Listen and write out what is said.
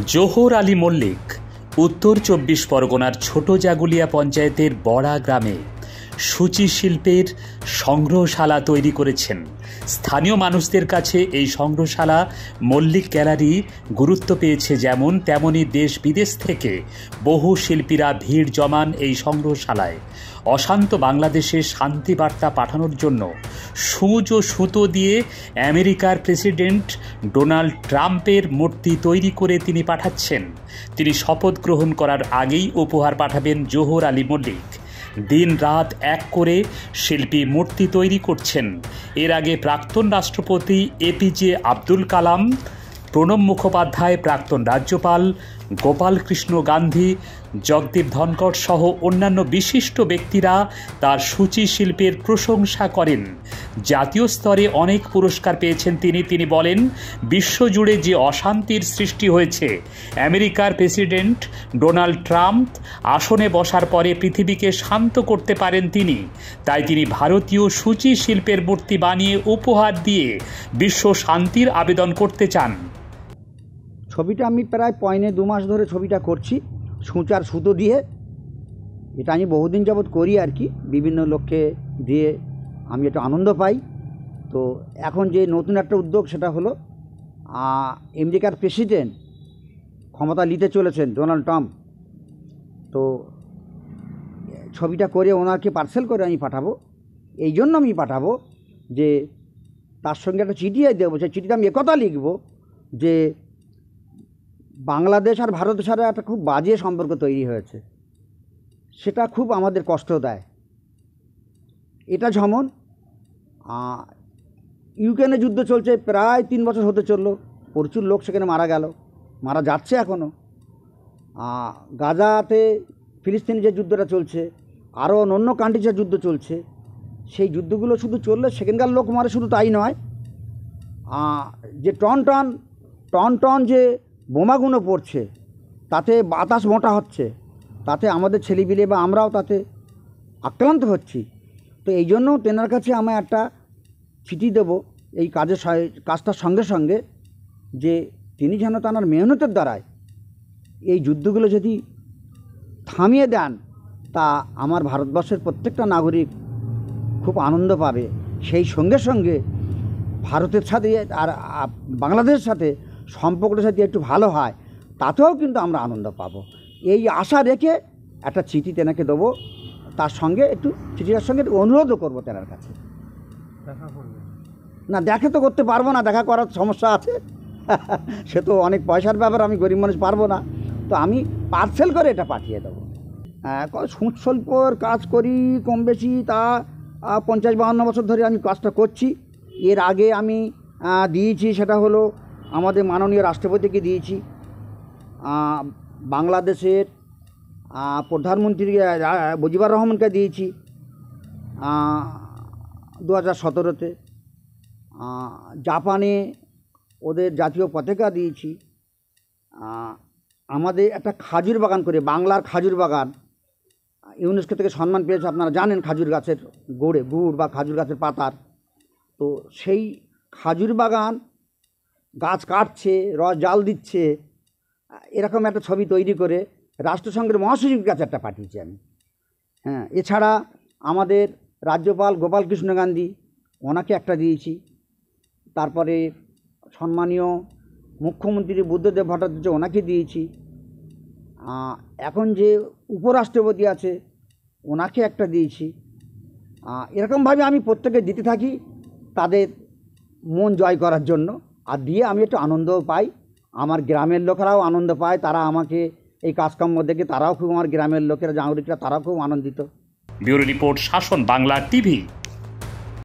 জোহর আলী মল্লিক উত্তর ২৪ পরগনার ছোট জাগুলিয়া পঞ্চায়েতের বড়া গ্রামে সূচি শিল্পের সংগ্রহশালা তৈরি করেছেন। স্থানীয় মানুষদের কাছে এই সংগ্রহশালা মল্লিক গ্যালারি গুরুত্ব পেয়েছে, যেমন তেমনি দেশ বিদেশ থেকে বহু শিল্পীরা ভিড় জমান এই সংগ্রহশালায়। অশান্ত বাংলাদেশে শান্তি বার্তা পাঠানোর জন্য সূচ ও সুতো দিয়ে আমেরিকার প্রেসিডেন্ট ডোনাল্ড ট্রাম্পের মূর্তি তৈরি করে তিনি পাঠাচ্ছেন। তিনি শপথ গ্রহণ করার আগেই উপহার পাঠাবেন জোহর আলী মল্লিক। দিন রাত এক করে শিল্পী মূর্তি তৈরি করছেন। এর আগে প্রাক্তন রাষ্ট্রপতি এপিজে আব্দুল কালাম, প্রণব মুখোপাধ্যায়, প্রাক্তন রাজ্যপাল গোপাল কৃষ্ণ গান্ধী, জগদীপ ধনকড় সহ অন্যান্য বিশিষ্ট ব্যক্তিরা তার সূচি শিল্পের প্রশংসা করেন। জাতীয় স্তরে অনেক পুরস্কার পেয়েছেন তিনি বলেন, বিশ্বজুড়ে যে অশান্তির সৃষ্টি হয়েছে, আমেরিকার প্রেসিডেন্ট ডোনাল্ড ট্রাম্প আসনে বসার পরে পৃথিবীকে শান্ত করতে পারেন তিনি। তাই তিনি ভারতীয় সূচি শিল্পের মূর্তি বানিয়ে উপহার দিয়ে বিশ্ব শান্তির আবেদন করতে চান। ছবিটা আমি প্রায় 2 মাস ধরে ছবিটা করছি, সূচ আর সুতো দিয়ে। এটা আমি বহুদিন যাবৎ করি আর কি, বিভিন্ন লোককে দিয়ে আমি একটু আনন্দ পাই। তো এখন যে নতুন একটা উদ্যোগ, সেটা হলো আমেরিকার প্রেসিডেন্ট ক্ষমতা নিতে চলেছেন ডোনাল্ড ট্রাম্প। তো ছবিটা করে ওনাকে পার্সেল করে আমি পাঠাবো। এই জন্য আমি পাঠাবো যে তার সঙ্গে একটা চিঠি দেবো। সেই চিঠিতে আমি একথা লিখব যে বাংলাদেশ আর ভারতের সাথে একটা খুব বাজে সম্পর্ক তৈরি হয়েছে, সেটা খুব আমাদের কষ্ট দেয়। এটা যেমন ইউক্রেনে যুদ্ধ চলছে, প্রায় 3 বছর হতে চললো, প্রচুর লোক সেখানে মারা যাচ্ছে এখনও। গাজাতে ফিলিস্তিনি যে যুদ্ধটা চলছে, আরও অন্য কান্ট্রির যুদ্ধ চলছে, সেই যুদ্ধগুলো শুধু চললে সেখানকার লোক মারে, শুধু তাই নয়, যে টন টন যে বোমাগুলো পড়ছে, তাতে বাতাস মোটা হচ্ছে, তাতে আমাদের ছেলেপিলে বা আমরাও তাতে আক্রান্ত হচ্ছি। তো এই জন্য তেনার কাছে আমি একটা চিঠি দেবো এই কাজটার সঙ্গে সঙ্গে, যে তিনি যেন তাঁর মেহনতের দ্বারায় এই যুদ্ধগুলো যদি থামিয়ে দেন, তা আমার ভারতবর্ষের প্রত্যেকটা নাগরিক খুব আনন্দ পাবে। সেই সঙ্গে সঙ্গে ভারতের সাথে আর বাংলাদেশের সাথে সম্পর্কটা যদি একটু ভালো হয়, তাতেও কিন্তু আমরা আনন্দ পাবো। এই আশা রেখে একটা চিঠি তেনাকে দেবো, তার সঙ্গে চিঠিটার সঙ্গে অনুরোধও করবো তেনার কাছে। না, দেখা তো করতে পারবো না, দেখা করার সমস্যা আছে সে তো অনেক পয়সার ব্যাপার, আমি গরিব মানুষ পারবো না। তো আমি পার্সেল করে এটা পাঠিয়ে দেবো। সূচ শিল্পর কাজ করি কম বেশি, তা 50-52 বছর ধরে আমি কাজটা করছি। এর আগে আমি দিয়েছি, সেটা হলো আমাদের মাননীয় রাষ্ট্রপতিকে দিয়েছি, বাংলাদেশের প্রধানমন্ত্রী মুজিবুর রহমানকে দিয়েছি 2017-তে, জাপানে ওদের জাতীয় পতাকা দিয়েছি। আমাদের একটা খাজুর বাগান করে, বাংলার খাজুর বাগান ইউনেস্কো থেকে সম্মান পেয়েছে, আপনারা জানেন, খাজুর গাছের গুড় বা খাজুর গাছের পাতার। তো সেই খাজুর বাগান গাছ কাটছে, রস জাল দিচ্ছে, এরকম একটা ছবি তৈরি করে রাষ্ট্রসংঘের মহাসচিবের কাছে একটা পাঠিয়েছি আমি। এছাড়া আমাদের রাজ্যপাল গোপাল কৃষ্ণ গান্ধী, ওনাকে একটা দিয়েছি। তারপরে সম্মানীয় মুখ্যমন্ত্রী বুদ্ধদেব ভট্টাচার্য, ওনাকে দিয়েছি। এখন যে উপরাষ্ট্রপতি আছে, ওনাকে একটা দিয়েছি। এরকমভাবে আমি প্রত্যেকে দিতে থাকি, তাদের মন জয় করার জন্য। আর দিয়ে আমি একটু আনন্দও পাই, আমার গ্রামের লোকেরাও আনন্দ পায়। তারা আমাকে এই কাজকর্ম দেখে তারাও খুব, আমার গ্রামের লোকেরা, জাঁগুরিকরা, তারাও খুব আনন্দিত। ব্যুরো রিপোর্ট, শাসন বাংলা টিভি।